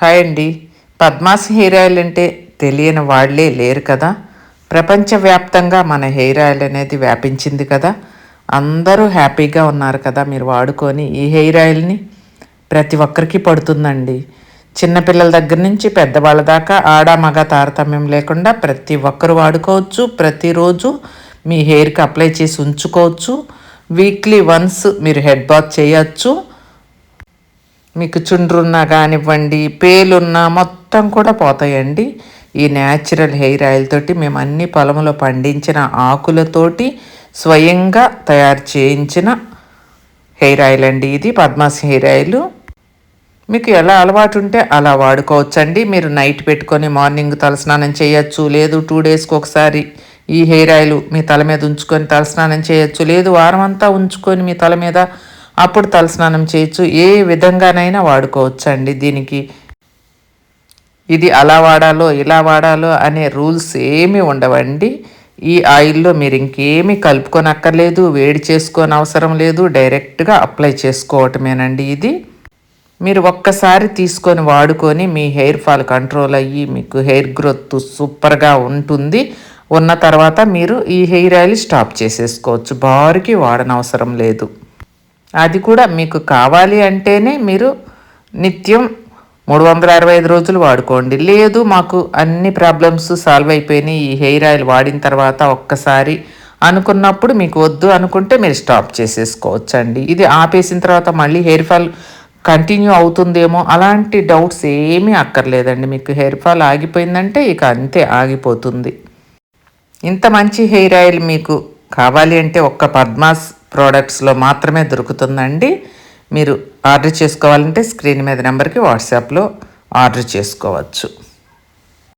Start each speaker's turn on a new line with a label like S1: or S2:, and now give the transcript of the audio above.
S1: Hi అండి. Padma's hair oil అంటే తెలియని వాళ్ళే లేరు కదా. ప్రపంచవ్యాప్తంగా మన హెయిర్ ఆయిల్ అనేది వ్యాపించింది కదా. అందరూ హ్యాపీగా ఉన్నారు కదా మీరు వాడుకొని ఈ హెయిర్ ఆయిల్ని. ప్రతి ఒక్కరికి పడుతుందండి. చిన్నపిల్లల దగ్గర నుంచి పెద్దవాళ్ళ దాకా ఆడ మగ తారతమ్యం లేకుండా ప్రతి ఒక్కరు వాడుకోవచ్చు. ప్రతిరోజు మీ హెయిర్కి అప్లై చేసి ఉంచుకోవచ్చు. వీక్లీ వన్స్ మీరు హెడ్ బాత్ చేయొచ్చు. మీకు చుండ్రున్నా కానివ్వండి, పేలున్నా మొత్తం కూడా పోతాయండి. ఈ న్యాచురల్ హెయిర్ ఆయిల్ తోటి మేము అన్ని పొలంలో పండించిన ఆకులతోటి స్వయంగా తయారు చేయించిన హెయిర్ ఆయిల్ అండి. ఇది పద్మాస్ హెయిర్ ఆయిల్. మీకు ఎలా అలవాటు ఉంటే అలా వాడుకోవచ్చండి. మీరు నైట్ పెట్టుకొని మార్నింగ్ తలస్నానం చేయొచ్చు. లేదు 2 డేస్కి ఒకసారి ఈ హెయిర్ ఆయిల్ మీ తల మీద ఉంచుకొని తలస్నానం చేయొచ్చు. లేదు వారం అంతా ఉంచుకొని మీ తల మీద అప్పుడు తలస్నానం చేయొచ్చు. ఏ విధంగానైనా వాడుకోవచ్చండి. దీనికి ఇది అలా వాడాలో ఇలా వాడాలో అనే రూల్స్ ఏమీ ఉండవండి. ఈ ఆయిల్లో మీరు ఇంకేమీ కలుపుకొని అక్కర్లేదు, వేడి చేసుకొని అవసరం లేదు. డైరెక్ట్గా అప్లై చేసుకోవటమేనండి ఇది. మీరు ఒక్కసారి తీసుకొని వాడుకొని మీ హెయిర్ ఫాల్ కంట్రోల్ అయ్యి మీకు హెయిర్ గ్రోత్ సూపర్గా ఉంటుంది. ఉన్న తర్వాత మీరు ఈ హెయిర్ ఆయిల్ స్టాప్ చేసేసుకోవచ్చు. బారికి వాడనవసరం లేదు. అది కూడా మీకు కావాలి అంటేనే మీరు నిత్యం 365 రోజులు వాడుకోండి. లేదు మాకు అన్ని ప్రాబ్లమ్స్ సాల్వ్ అయిపోయినాయి ఈ హెయిర్ ఆయిల్ వాడిన తర్వాత ఒక్కసారి అనుకున్నప్పుడు మీకు వద్దు అనుకుంటే మీరు స్టాప్ చేసేసుకోవచ్చండి. ఇది ఆపేసిన తర్వాత మళ్ళీ హెయిర్ ఫాల్ కంటిన్యూ అవుతుందేమో అలాంటి డౌట్స్ ఏమీ అక్కర్లేదండి. మీకు హెయిర్ ఫాల్ ఆగిపోయిందంటే ఇక అంతే ఆగిపోతుంది. ఇంత మంచి హెయిర్ ఆయిల్ మీకు కావాలి అంటే ఒక్క పద్మాస్ ప్రోడక్ట్స్లో మాత్రమే దొరుకుతుందండి. మీరు ఆర్డర్ చేసుకోవాలంటే స్క్రీన్ మీద నెంబర్కి వాట్సాప్లో ఆర్డర్ చేసుకోవచ్చు.